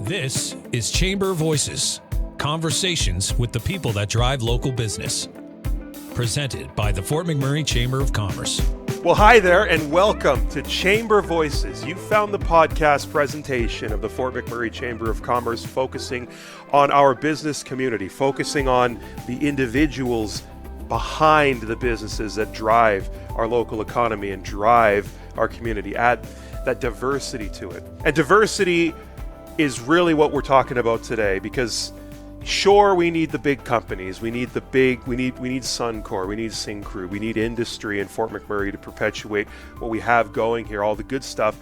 This is Chamber Voices, conversations with the people that drive local business. Presented by the Fort McMurray Chamber of Commerce. Well, hi there, and welcome to Chamber Voices. You found the podcast presentation of the Fort McMurray Chamber of Commerce focusing on our business community, focusing on the individuals behind the businesses that drive our local economy and drive our community, add that diversity to it. And diversity is really what we're talking about today, because sure, we need the big companies, we need Suncor, we need Syncrude, we need industry in Fort McMurray to perpetuate what we have going here, all the good stuff.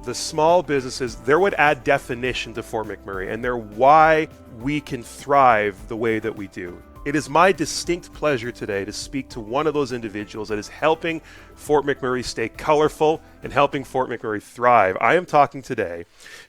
The small businesses, they're what add definition to Fort McMurray, and they're why we can thrive the way that we do. It is my distinct pleasure today to speak to one of those individuals that is helping Fort McMurray stay colorful and helping Fort McMurray thrive. I am talking today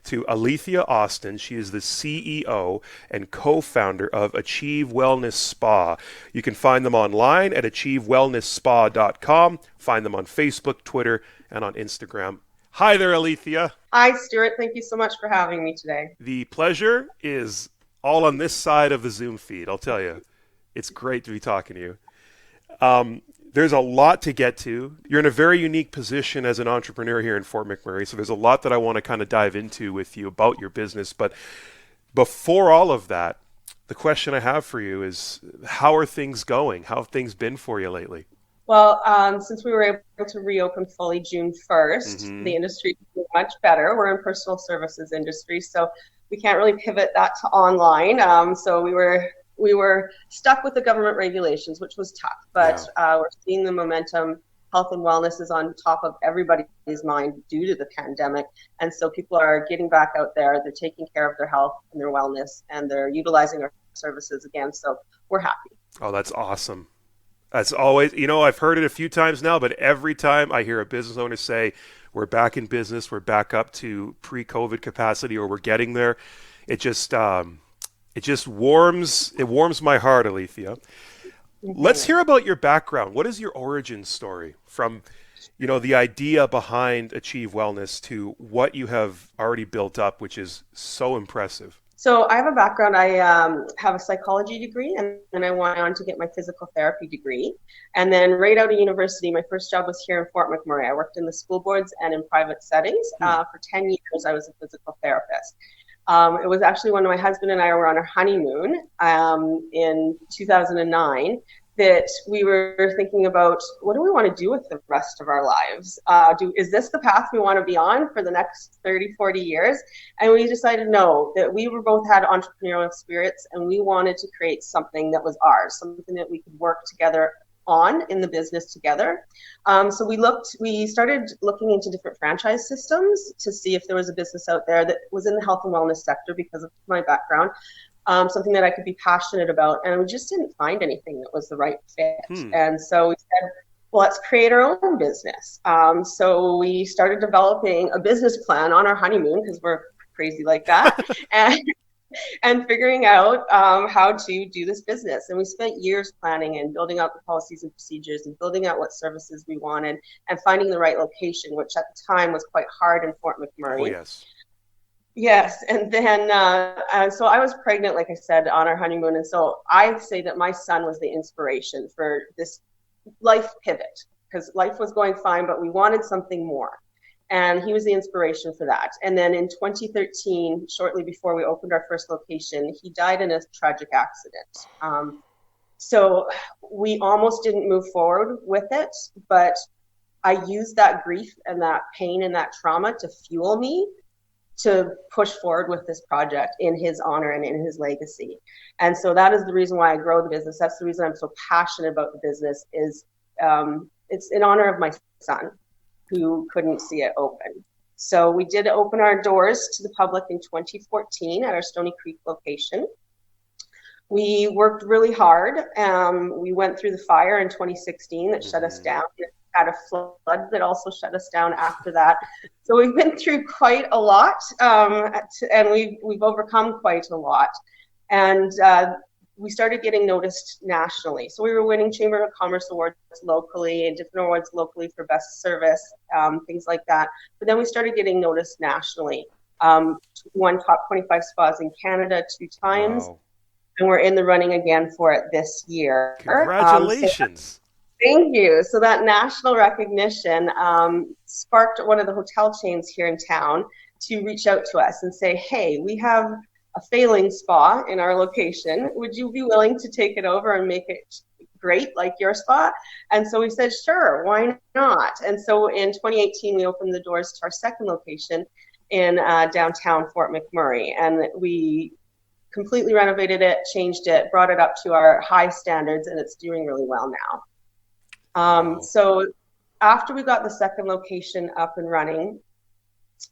to Alethea Austin. She is the CEO and co-founder of Achieve Wellness Spa. You can find them online at achievewellnessspa.com. Find them on Facebook, Twitter, and on Instagram. Hi there, Alethea. Hi, Stuart. Thank you so much for having me today. The pleasure is all on this side of the Zoom feed, I'll tell you. It's great to be talking to you. There's a lot to get to. You're in a very unique position as an entrepreneur here in Fort McMurray, so there's a lot that I want to kind of dive into with you about your business. But before all of that, the question I have for you is, how are things going? How have things been for you lately? Well, since we were able to reopen fully June 1st, the industry is much better. We're in personal services industry, so we can't really pivot that to online. So we were stuck with the government regulations, which was tough, but we're seeing the momentum. Health and wellness is on top of everybody's mind due to the pandemic. And so people are getting back out there. They're taking care of their health and their wellness, and they're utilizing our services again. So we're happy. Oh, that's awesome. That's always, I've heard it a few times now, but every time I hear a business owner say, we're back in business, we're back up to pre-COVID capacity, or we're getting there, it just warms my heart, Alethea. Let's hear about your background. What is your origin story from, the idea behind Achieve Wellness to what you have already built up, which is so impressive? So I have a background. I have a psychology degree, and then I went on to get my physical therapy degree. And then right out of university, my first job was here in Fort McMurray. I worked in the school boards and in private settings. For 10 years, I was a physical therapist. It was actually when my husband and I were on our honeymoon in 2009 that we were thinking about, what do we want to do with the rest of our lives? Is this the path we want to be on for the next 30, 40 years? And we decided no, that we were both had entrepreneurial spirits, and we wanted to create something that was ours, something that we could work together on in the business together. So we started looking into different franchise systems to see if there was a business out there that was in the health and wellness sector because of my background, something that I could be passionate about. And we just didn't find anything that was the right fit. And so we said, well, let's create our own business. So we started developing a business plan on our honeymoon, because we're crazy like that. and figuring out how to do this business. And we spent years planning and building out the policies and procedures and building out what services we wanted and finding the right location, which at the time was quite hard in Fort McMurray. Oh, yes. Yes. And then, so I was pregnant, like I said, on our honeymoon. And so I say that my son was the inspiration for this life pivot, because life was going fine, but we wanted something more. And he was the inspiration for that. And then in 2013, shortly before we opened our first location, he died in a tragic accident. So we almost didn't move forward with it, but I used that grief and that pain and that trauma to fuel me to push forward with this project in his honor and in his legacy. And so that is the reason why I grow the business. That's the reason I'm so passionate about the business, is it's in honor of my son, who couldn't see it open. So we did open our doors to the public in 2014 at our Stony Creek location. We worked really hard. We went through the fire in 2016 that shut us down. We had a flood that also shut us down after that. So we've been through quite a lot, and we've overcome quite a lot. And we started getting noticed nationally. So we were winning Chamber of Commerce awards locally and different awards locally for best service, things like that. But then we started getting noticed nationally. won top 25 spas in Canada 2 times. Wow. And we're in the running again for it this year. Congratulations. Thank you. So that national recognition sparked one of the hotel chains here in town to reach out to us and say, hey, we have a failing spa in our location. Would you be willing to take it over and make it great like your spa? And so we said, sure, why not? And so in 2018, we opened the doors to our second location in downtown Fort McMurray. And we completely renovated it, changed it, brought it up to our high standards, and it's doing really well now. Wow. So after we got the second location up and running,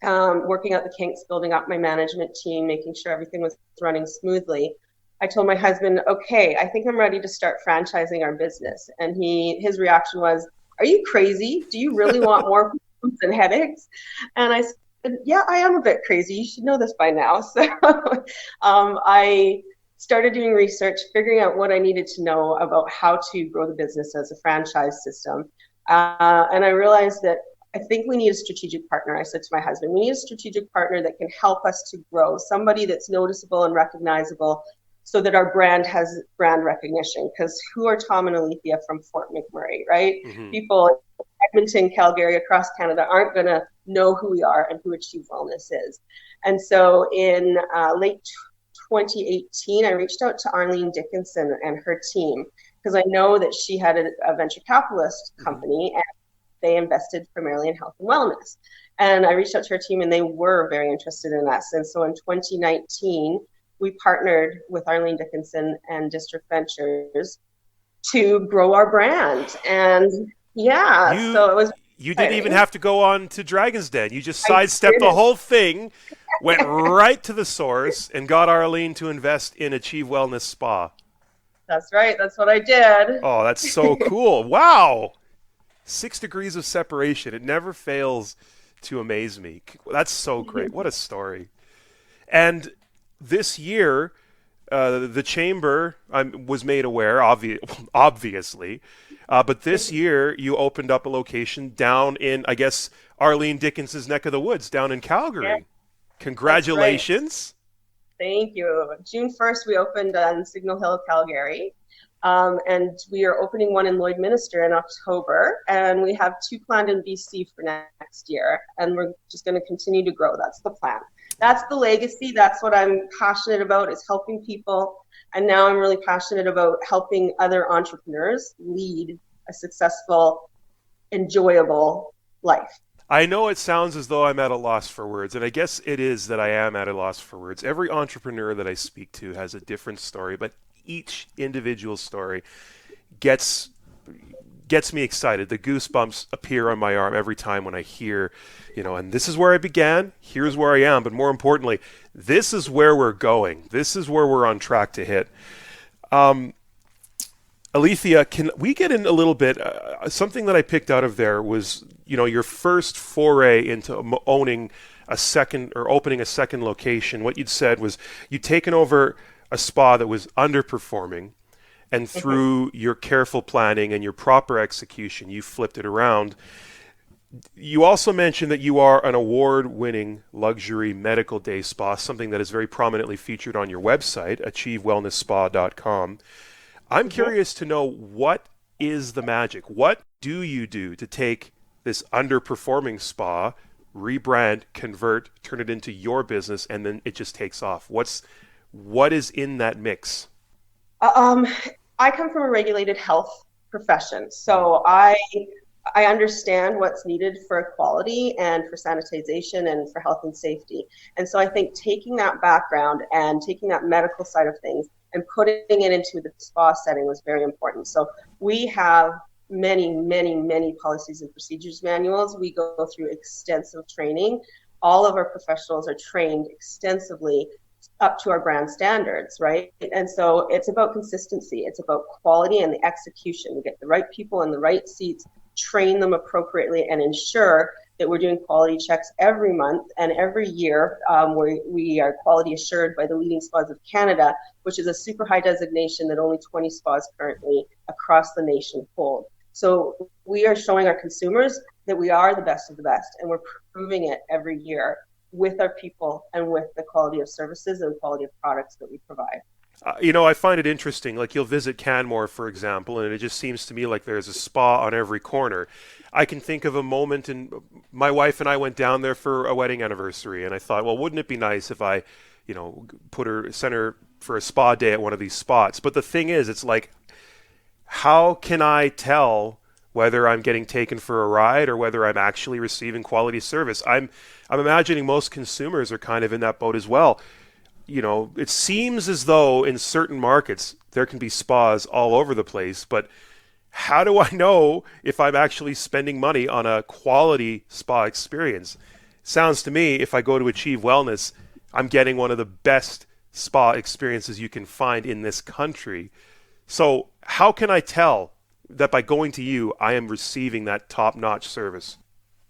working out the kinks, building up my management team, making sure everything was running smoothly, I told my husband, okay, I think I'm ready to start franchising our business. And his reaction was, are you crazy? Do you really want more problems and headaches? And I said, yeah, I am a bit crazy. You should know this by now. So I started doing research, figuring out what I needed to know about how to grow the business as a franchise system. And I realized that I think we need a strategic partner. I said to my husband, we need a strategic partner that can help us to grow, somebody that's noticeable and recognizable so that our brand has brand recognition. Because who are Tom and Alethea from Fort McMurray, right? Mm-hmm. People in Edmonton, Calgary, across Canada aren't going to know who we are and who Achieve Wellness is. And so in late 2018, I reached out to Arlene Dickinson and her team because I know that she had a venture capitalist company and they invested primarily in health and wellness. And I reached out to her team and they were very interested in us. And so in 2019, we partnered with Arlene Dickinson and District Ventures to grow our brand. And so it was. You didn't even have to go on to Dragon's Den. You just sidestepped the whole thing, went right to the source, and got Arlene to invest in Achieve Wellness Spa. That's right. That's what I did. Oh, that's so cool. Wow. 6 degrees of separation. It never fails to amaze me. That's so great. What a story. And this year, the Chamber was made aware, obviously, but this year you opened up a location down in, I guess, Arlene Dickinson's neck of the woods, down in Calgary. Yeah. Congratulations. Thank you. June 1st, we opened on Signal Hill, Calgary. And we are opening one in Lloydminster in October. And we have 2 planned in BC for next year. And we're just going to continue to grow. That's the plan. That's the legacy. That's what I'm passionate about, is helping people. And now I'm really passionate about helping other entrepreneurs lead a successful, enjoyable life. I know it sounds as though I'm at a loss for words, and I guess it is that I am at a loss for words. Every entrepreneur that I speak to has a different story, but each individual story gets me excited. The goosebumps appear on my arm every time when I hear, and this is where I began, here's where I am, but more importantly, this is where we're going. This is where we're on track to hit. Alethea, can we get in a little bit? Something that I picked out of there was, your first foray into owning a second or opening a second location. What you'd said was you'd taken over a spa that was underperforming, and through your careful planning and your proper execution, you flipped it around. You also mentioned that you are an award-winning luxury medical day spa, something that is very prominently featured on your website, achievewellnessspa.com. I'm curious to know, what is the magic? What do you do to take this underperforming spa, rebrand, convert, turn it into your business, and then it just takes off? What is in that mix? I come from a regulated health profession, so I understand what's needed for quality and for sanitization and for health and safety. And so I think taking that background and taking that medical side of things and putting it into the spa setting was very important. So we have many, many, many policies and procedures manuals. We go through extensive training. All of our professionals are trained extensively up to our brand standards, right? And so it's about consistency. It's about quality and the execution. We get the right people in the right seats, train them appropriately, and ensure that we're doing quality checks every month and every year. We are quality assured by the leading spas of Canada, which is a super high designation that only 20 spas currently across the nation hold. So we are showing our consumers that we are the best of the best, and we're proving it every year with our people and with the quality of services and quality of products that we provide. I find it interesting. Like, you'll visit Canmore, for example, and it just seems to me like there's a spa on every corner. I can think of a moment, and my wife and I went down there for a wedding anniversary, and I thought, well, wouldn't it be nice if I, sent her for a spa day at one of these spots? But the thing is, it's like, how can I tell whether I'm getting taken for a ride or whether I'm actually receiving quality service? I'm imagining most consumers are kind of in that boat as well. It seems as though in certain markets there can be spas all over the place, but how do I know if I'm actually spending money on a quality spa experience? Sounds to me, if I go to Achieve Wellness, I'm getting one of the best spa experiences you can find in this country. So how can I tell that by going to you, I am receiving that top-notch service?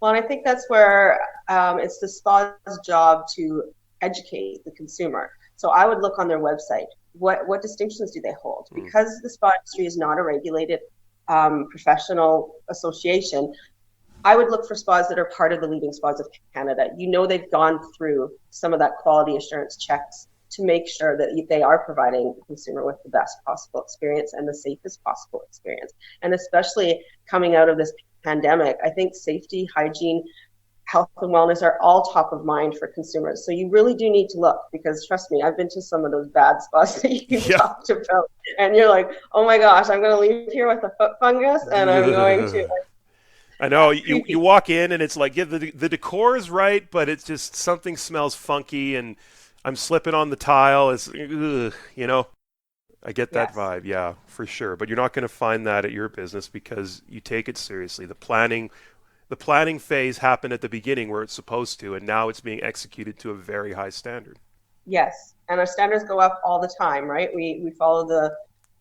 Well, and I think that's where it's the spa's job to educate the consumer. So I would look on their website. What distinctions do they hold? Because the spa industry is not a regulated professional association, I would look for spas that are part of the leading spas of Canada. They've gone through some of that quality assurance checks to make sure that they are providing the consumer with the best possible experience and the safest possible experience. And especially coming out of this pandemic, I think safety, hygiene, health and wellness are all top of mind for consumers. So you really do need to look, because trust me, I've been to some of those bad spas that you talked about, and you're like, oh my gosh, I'm going to leave here with a foot fungus, and I'm going to... I know, you walk in and it's like, yeah, the decor is right, but it's just something smells funky and I'm slipping on the tile. It's, I get that vibe, yeah, for sure. But you're not going to find that at your business because you take it seriously. The planning phase happened at the beginning where it's supposed to, and now it's being executed to a very high standard. Yes, and our standards go up all the time, right? We follow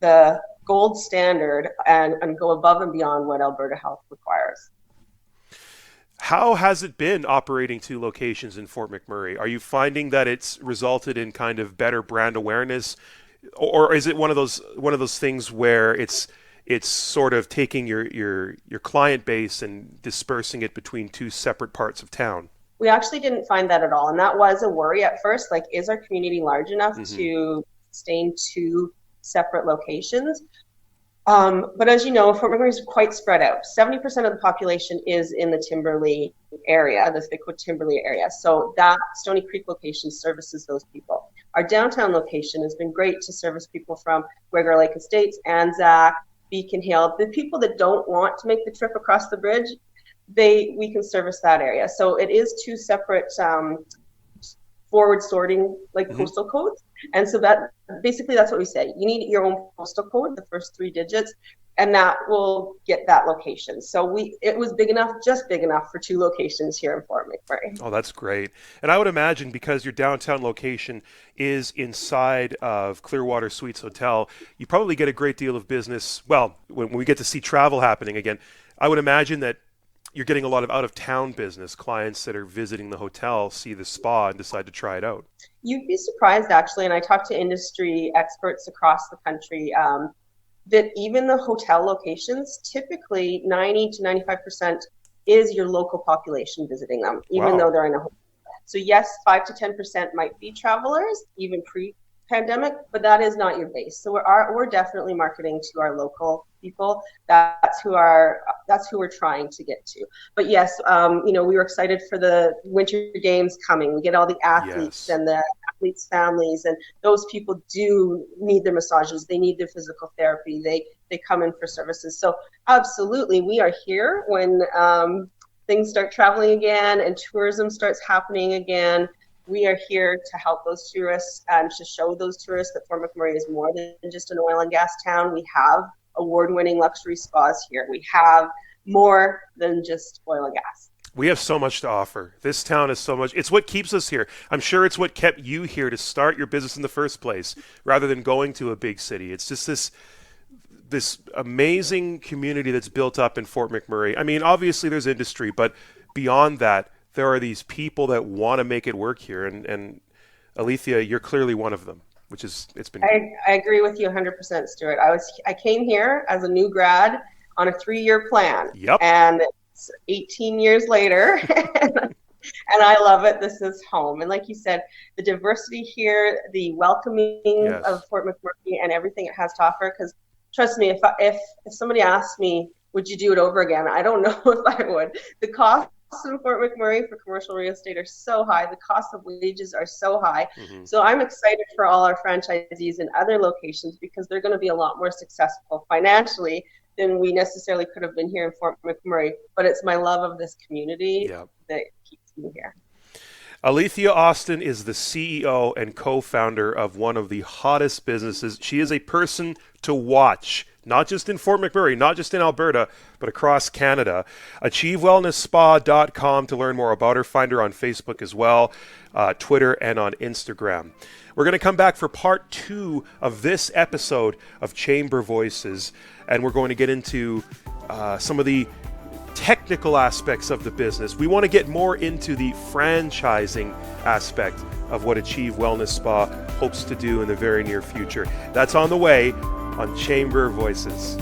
the gold standard and go above and beyond what Alberta Health requires. How has it been operating 2 locations in Fort McMurray? Are you finding that it's resulted in kind of better brand awareness, or is it one of those things where it's sort of taking your client base and dispersing it between 2 separate parts of town? We actually didn't find that at all, and that was a worry at first. Like, is our community large enough to sustain 2 separate locations? But as you know, Fort McMurray is quite spread out. 70% of the population is in the Timberley area, the Thickwood-Timberley area. So that Stony Creek location services those people. Our downtown location has been great to service people from Gregor Lake Estates, Anzac, Beacon Hill. The people that don't want to make the trip across the bridge, we can service that area. So it is 2 separate forward sorting postal codes. And so that basically that's what we say. You need your own postal code, the first 3 digits, and that will get that location. So it was just big enough for 2 locations here in Fort McMurray. Oh, that's great. And I would imagine because your downtown location is inside of Clearwater Suites Hotel, you probably get a great deal of business. Well, when we get to see travel happening again, I would imagine that you're getting a lot of out-of-town business, clients that are visiting the hotel, see the spa, and decide to try it out. You'd be surprised, actually, and I talked to industry experts across the country, that even the hotel locations, typically 90 to 95% is your local population visiting them, even though they're in a hotel. So yes, 5 to 10% might be travelers, even pre-pandemic, but that is not your base. So we're definitely marketing to our local people. That's who we're trying to get to. But yes, we were excited for the winter games coming. We get all the athletes and the athletes' families, and those people do need their massages. They need their physical therapy. They come in for services. So absolutely, we are here when things start traveling again and tourism starts happening again. We are here to help those tourists and to show those tourists that Fort McMurray is more than just an oil and gas town. We have award-winning luxury spas here. We have more than just oil and gas. We have so much to offer. This town is so much. It's what keeps us here. I'm sure it's what kept you here to start your business in the first place, rather than going to a big city. It's just this amazing community that's built up in Fort McMurray. I mean, obviously there's industry, but beyond that, there are these people that want to make it work here. And Alethea, you're clearly one of them, it's been. I agree with you 100%, Stuart. I came here as a new grad on a 3-year plan. Yep. And it's 18 years later, And I love it. This is home. And like you said, the diversity here, the welcoming of Fort McMurray and everything it has to offer. Because trust me, if somebody asked me, would you do it over again? I don't know if I would. The costs in Fort McMurray for commercial real estate are so high. The cost of wages are so high. So I'm excited for all our franchisees in other locations because they're going to be a lot more successful financially than we necessarily could have been here in Fort McMurray. But it's my love of this community that keeps me here. Alethea Austin is the CEO and co-founder of one of the hottest businesses. She is a person to watch, not just in Fort McMurray, not just in Alberta, but across Canada. AchieveWellnessSpa.com to learn more about her. Find her on Facebook as well, Twitter, and on Instagram. We're going to come back for part 2 of this episode of Chamber Voices, and we're going to get into some of the technical aspects of the business. We want to get more into the franchising aspect of what Achieve Wellness Spa hopes to do in the very near future. That's on the way on Chamber Voices.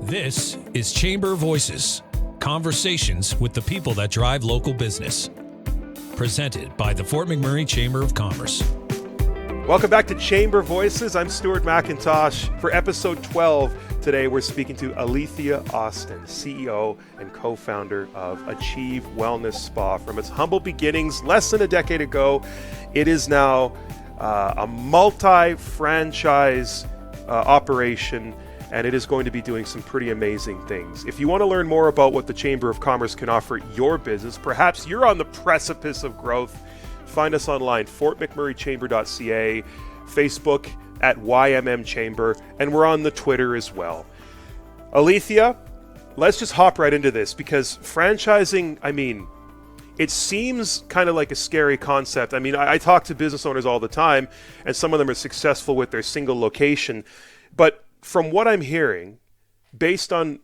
This is Chamber Voices, conversations with the people that drive local business. Presented by the Fort McMurray Chamber of Commerce. Welcome back to Chamber Voices. I'm Stuart McIntosh. For episode 12 today, we're speaking to Alethea Austin, CEO and co-founder of Achieve Wellness Spa. From its humble beginnings less than a decade ago, it is now a multi-franchise operation, and it is going to be doing some pretty amazing things. If you want to learn more about what the Chamber of Commerce can offer your business, perhaps you're on the precipice of growth, find us online, fortmcmurraychamber.ca, Facebook at YMM Chamber, and we're on the Twitter as well. Alethea, let's just hop right into this because franchising, I mean, it seems kind of like a scary concept. I mean, I talk to business owners all the time, and some of them are successful with their single location. But from what I'm hearing, based on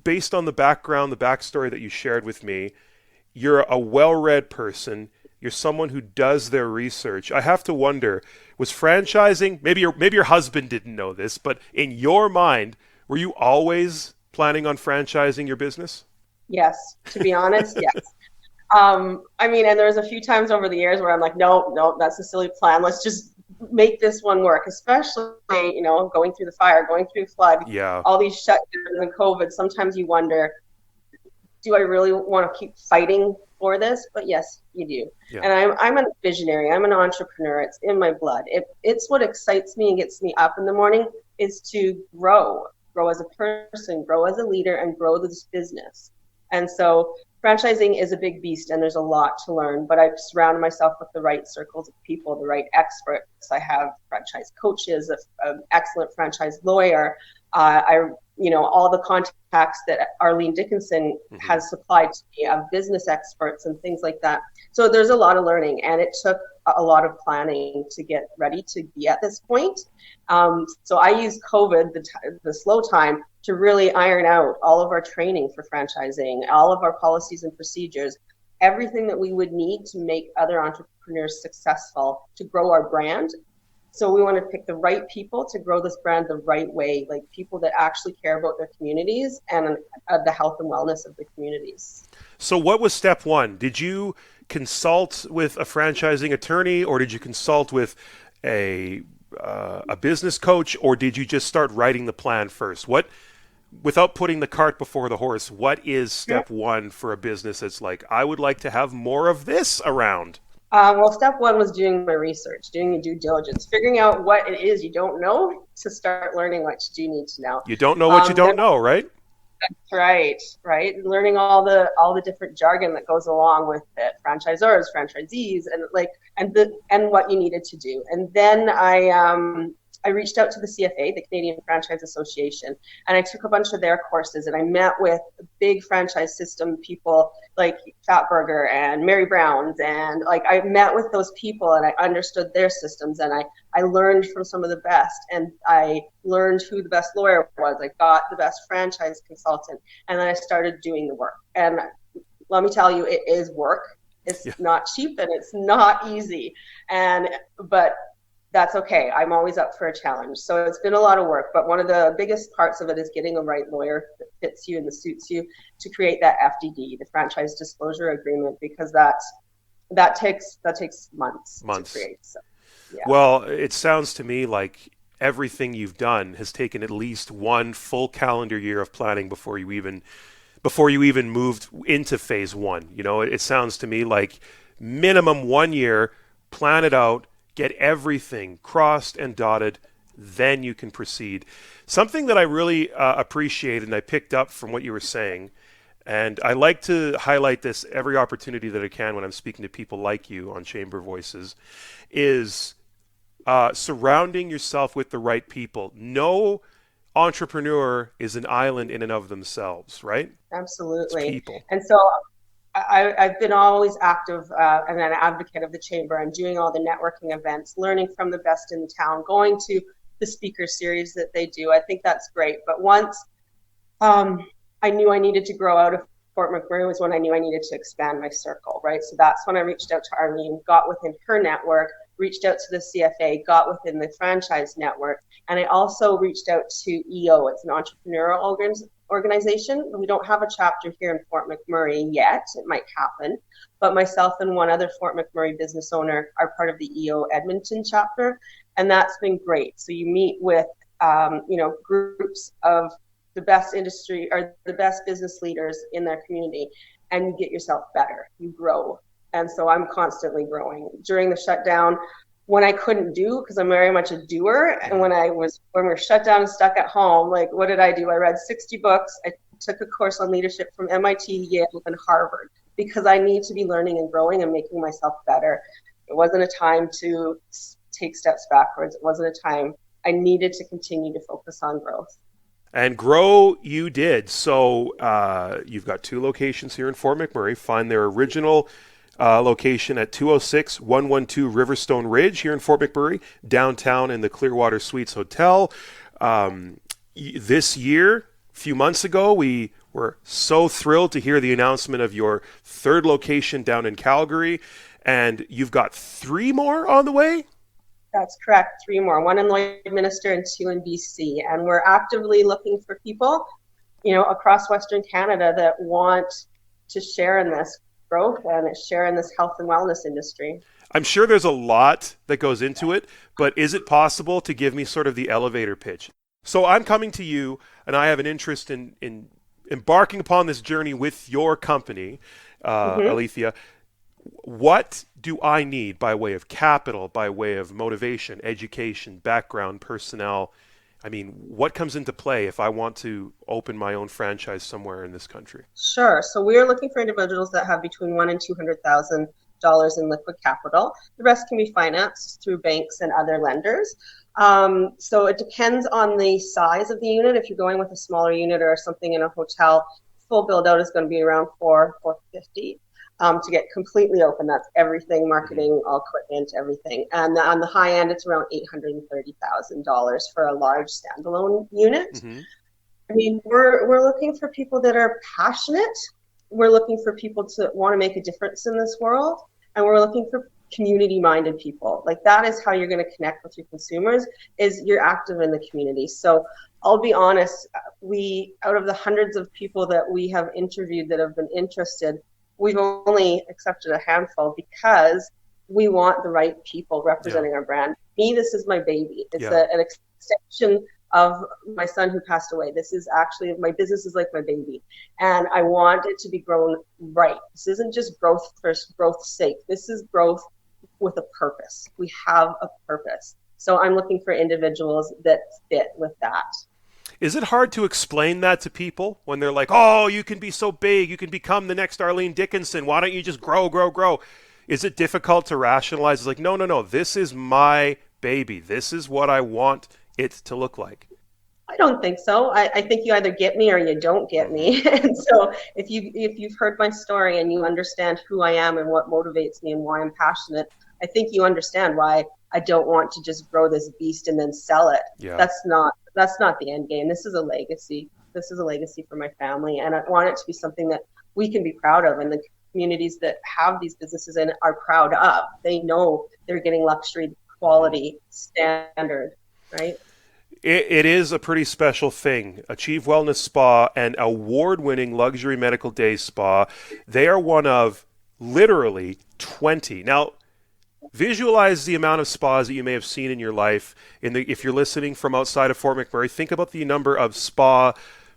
the background, the backstory that you shared with me, you're a well-read person. You're someone who does their research. I have to wonder, was franchising, maybe your husband didn't know this, but in your mind, were you always planning on franchising your business? Yes, to be honest, yes. I mean, and there's a few times over the years where I'm like, no, that's a silly plan. Let's just make this one work, especially, going through the fire, going through flood, all these shutdowns and COVID. Sometimes you wonder, do I really want to keep fighting for this? But yes, you do. Yeah. And I'm a visionary. I'm an entrepreneur. It's in my blood. It's what excites me and gets me up in the morning is to grow as a person, grow as a leader, and grow this business. And so franchising is a big beast, and there's a lot to learn. But I've surrounded myself with the right circles of people, the right experts. I have franchise coaches, an excellent franchise lawyer. All the contacts that Arlene Dickinson has supplied to me of business experts and things like that. So there's a lot of learning, and it took a lot of planning to get ready to be at this point. So I used COVID, the slow time, to really iron out all of our training for franchising, all of our policies and procedures, everything that we would need to make other entrepreneurs successful, to grow our brand. So we want to pick the right people to grow this brand the right way, like people that actually care about their communities and the health and wellness of the communities. So what was step one? Did you consult with a franchising attorney, or did you consult with a business coach, or did you just start writing the plan first? Without putting the cart before the horse, what is step one for a business that's like, I would like to have more of this around? Well, step one was doing my research, doing your due diligence, figuring out what it is you don't know to start learning what you do need to know. You don't know what you don't know, right? That's right. Learning all the different jargon that goes along with it, franchisors, franchisees, and what you needed to do. And then I reached out to the CFA, the Canadian Franchise Association, and I took a bunch of their courses, and I met with big franchise system people like Fatburger and Mary Brown's, and I met with those people and I understood their systems, and I learned from some of the best, and I learned who the best lawyer was. I got the best franchise consultant, and then I started doing the work. And let me tell you, it is work. It's not cheap and it's not easy. But that's okay. I'm always up for a challenge. So it's been a lot of work, but one of the biggest parts of it is getting a right lawyer that fits you and that suits you to create that FDD, the franchise disclosure agreement, because that takes months to create. So, yeah. Well, it sounds to me like everything you've done has taken at least one full calendar year of planning before you even moved into phase one. You know, it sounds to me like minimum 1 year, plan it out, get everything crossed and dotted, then you can proceed. Something that I really appreciate and I picked up from what you were saying, and I like to highlight this every opportunity that I can when I'm speaking to people like you on Chamber Voices, is surrounding yourself with the right people. No entrepreneur is an island in and of themselves, right? Absolutely. It's people. And so I've been always active and an advocate of the Chamber. I'm doing all the networking events, learning from the best in town, going to the speaker series that they do. I think that's great. But once I knew I needed to grow out of Fort McMurray was when I knew I needed to expand my circle, right? So that's when I reached out to Arlene, got within her network, reached out to the CFA, got within the franchise network, and I also reached out to EO. It's an entrepreneurial organization. We don't have a chapter here in Fort McMurray yet. It might happen, but myself and one other Fort McMurray business owner are part of the EO Edmonton chapter, and that's been great. So you meet with groups of the best industry or the best business leaders in their community, and you get yourself better. You grow. And so I'm constantly growing. During the shutdown, when I couldn't do, because I'm very much a doer, and when we were shut down and stuck at home, like, what did I do? I read 60 books. I took a course on leadership from MIT, Yale, and Harvard, because I need to be learning and growing and making myself better. It wasn't a time to take steps backwards. It wasn't a time. I needed to continue to focus on growth. And grow you did. So you've got 2 locations here in Fort McMurray. Find their original location at 206-112 Riverstone Ridge here in Fort McMurray, downtown in the Clearwater Suites Hotel. This year, a few months ago, we were so thrilled to hear the announcement of your 3rd location down in Calgary, and you've got 3 more on the way? That's correct, 3 more, 1 in Lloydminster and 2 in BC. And we're actively looking for people, across Western Canada that want to share in this growth and share in this health and wellness industry. I'm sure there's a lot that goes into it, but is it possible to give me sort of the elevator pitch? So I'm coming to you and I have an interest in embarking upon this journey with your company, Alethea. What do I need by way of capital, by way of motivation, education, background, personnel? I mean, what comes into play if I want to open my own franchise somewhere in this country? Sure. So we are looking for individuals that have between $100,000 and $200,000 in liquid capital. The rest can be financed through banks and other lenders. So it depends on the size of the unit. If you're going with a smaller unit or something in a hotel, full build out is going to be around $450. To get completely open. That's everything, marketing, all equipment, everything. And on the high end, it's around $830,000 for a large standalone unit. Mm-hmm. I mean, we're looking for people that are passionate. We're looking for people to want to make a difference in this world. And we're looking for community-minded people. Like, that is how you're going to connect with your consumers, is you're active in the community. So I'll be honest, out of the hundreds of people that we have interviewed that have been interested, we've only accepted a handful because we want the right people representing our brand. Me, this is my baby. It's an extension of my son who passed away. This is actually, my business is like my baby. And I want it to be grown right. This isn't just growth for growth's sake. This is growth with a purpose. We have a purpose. So I'm looking for individuals that fit with that. Is it hard to explain that to people when they're like, oh, you can be so big, you can become the next Arlene Dickinson, why don't you just grow? Is it difficult to rationalize? It's like, no, this is my baby. This is what I want it to look like. I don't think so. I think you either get me or you don't get me. And so if you've heard my story and you understand who I am and what motivates me and why I'm passionate, I think you understand why I don't want to just grow this beast and then sell it. Yeah. That's not the end game. This is a legacy. This is a legacy for my family. And I want it to be something that we can be proud of. And the communities that have these businesses in are proud of. They know they're getting luxury quality standard, right? It is a pretty special thing. Achieve Wellness Spa, an award-winning luxury medical day spa. They are one of literally 20. Now, visualize the amount of spas that you may have seen in your life. If you're listening from outside of Fort McMurray, think about the number of spa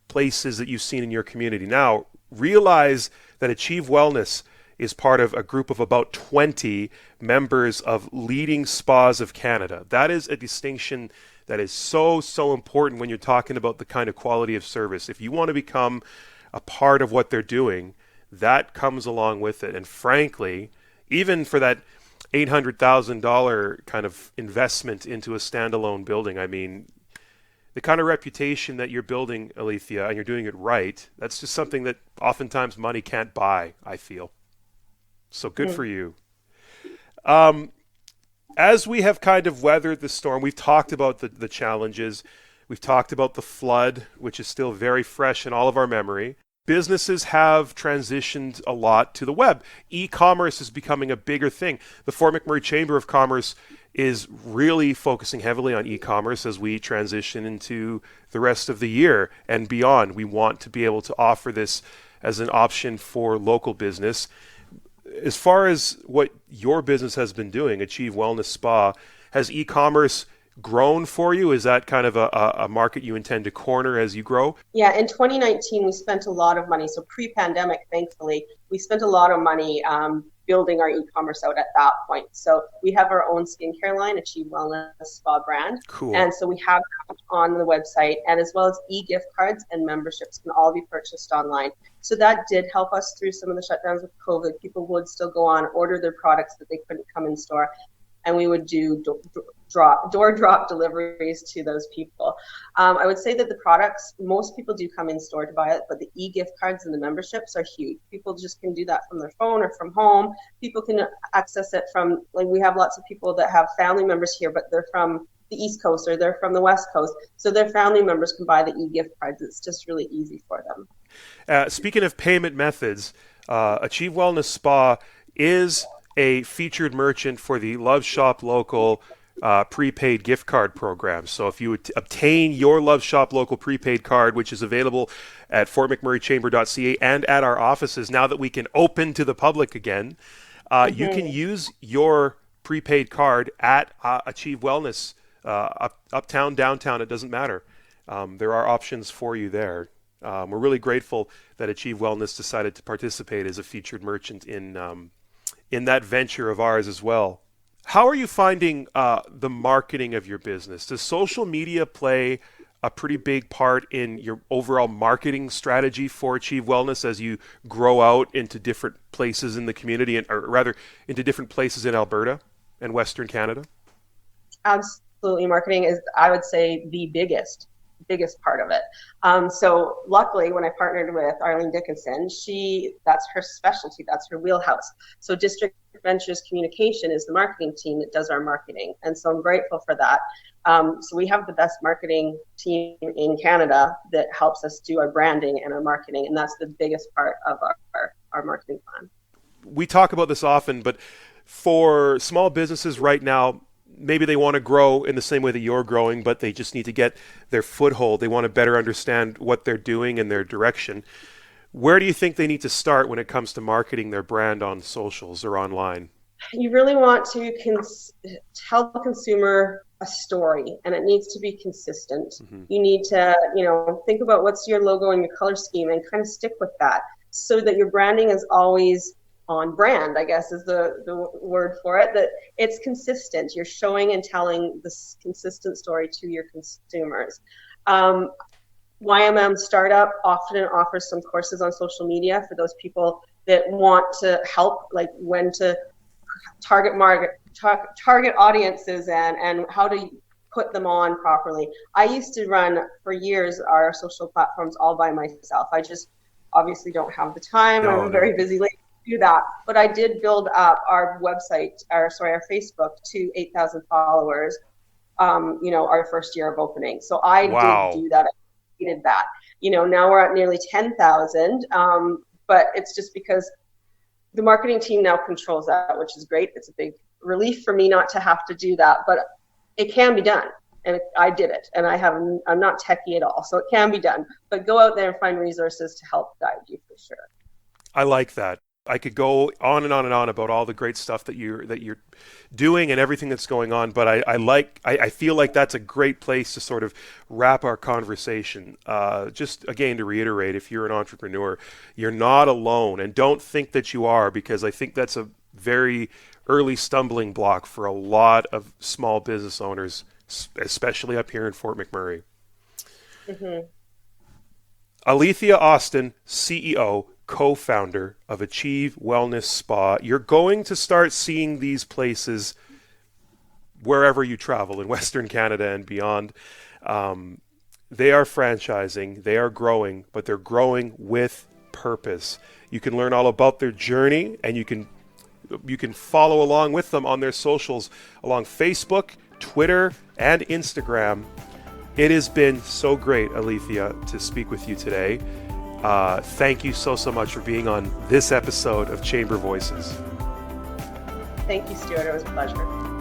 places that you've seen in your community. Now, realize that Achieve Wellness is part of a group of about 20 members of leading spas of Canada. That is a distinction that is so, so important when you're talking about the kind of quality of service. If you want to become a part of what they're doing, that comes along with it. And frankly, even for that $800,000 kind of investment into a standalone building, I mean, the kind of reputation that you're building, Alethea, and you're doing it right, that's just something that oftentimes money can't buy, I feel. So good for you. As we have kind of weathered the storm, we've talked about the challenges. We've talked about the flood, which is still very fresh in all of our memory. Businesses have transitioned a lot to the web. E-commerce is becoming a bigger thing. The Fort McMurray Chamber of Commerce is really focusing heavily on e-commerce as we transition into the rest of the year and beyond. We want to be able to offer this as an option for local business. As far as what your business has been doing, Achieve Wellness Spa, has e-commerce grown for you? Is that kind of a market you intend to corner as you grow? Yeah, in 2019, we spent a lot of money. So pre-pandemic, thankfully, we spent a lot of money building our e-commerce out at that point. So we have our own skincare line, Achieve Wellness Spa brand. Cool. And so we have that on the website, and as well as e-gift cards and memberships can all be purchased online. So that did help us through some of the shutdowns with COVID. People would still go on, order their products that they couldn't come in store, and we would do door drop deliveries to those people. I would say that the products, most people do come in store to buy it, but the e-gift cards and the memberships are huge. People just can do that from their phone or from home. People can access it from, like, we have lots of people that have family members here, but they're from the East Coast or they're from the West Coast. So their family members can buy the e-gift cards. It's just really easy for them. Speaking of payment methods, Achieve Wellness Spa is a featured merchant for the Love Shop Local prepaid gift card program. So if you would obtain your Love Shop Local prepaid card, which is available at fortmcmurraychamber.ca and at our offices now that we can open to the public again, you can use your prepaid card at Achieve Wellness, uptown, downtown, it doesn't matter. There are options for you there. We're really grateful that Achieve Wellness decided to participate as a featured merchant in that venture of ours as well. How are you finding the marketing of your business? Does social media play a pretty big part in your overall marketing strategy for Achieve Wellness as you grow out into different places in the community, or rather into different places in Alberta and Western Canada? Absolutely. Marketing is, I would say, the biggest part of it. So luckily, when I partnered with Arlene Dickinson, that's her specialty, that's her wheelhouse. So District Ventures Communication is the marketing team that does our marketing. And so I'm grateful for that. So we have the best marketing team in Canada that helps us do our branding and our marketing. And that's the biggest part of our marketing plan. We talk about this often, but for small businesses right now, maybe they want to grow in the same way that you're growing, but they just need to get their foothold. They want to better understand what they're doing and their direction. Where do you think they need to start when it comes to marketing their brand on socials or online? You really want to tell the consumer a story, and it needs to be consistent. Mm-hmm. You need to, think about what's your logo and your color scheme and kind of stick with that so that your branding is always on brand, I guess is the word for it, that it's consistent. You're showing and telling this consistent story to your consumers. YMM Startup often offers some courses on social media for those people that want to help, like when to target audiences and how to put them on properly. I used to run for years our social platforms all by myself. I just obviously don't have the time. I'm a very busy lady. Do that, but I did build up our website, our Facebook to 8,000 followers. Our first year of opening. So I did do that. I completed that. Now we're at nearly 10,000. But it's just because the marketing team now controls that, which is great. It's a big relief for me not to have to do that, but it can be done. And I did it, and I'm not techie at all, so it can be done. But go out there and find resources to help guide you for sure. I like that. I could go on and on and on about all the great stuff that you're doing and everything that's going on, but I feel like that's a great place to sort of wrap our conversation. Just again to reiterate, if you're an entrepreneur, you're not alone, and don't think that you are, because I think that's a very early stumbling block for a lot of small business owners, especially up here in Fort McMurray. Mm-hmm. Alethea Austin, CEO, co-founder of Achieve Wellness Spa. You're going to start seeing these places wherever you travel in Western Canada and beyond. They are franchising, they are growing, but they're growing with purpose. You can learn all about their journey, and you can follow along with them on their socials along Facebook, Twitter, and Instagram. It has been so great, Alethea, to speak with you today. Thank you so much for being on this episode of Chamber Voices. Thank you, Stuart. It was a pleasure.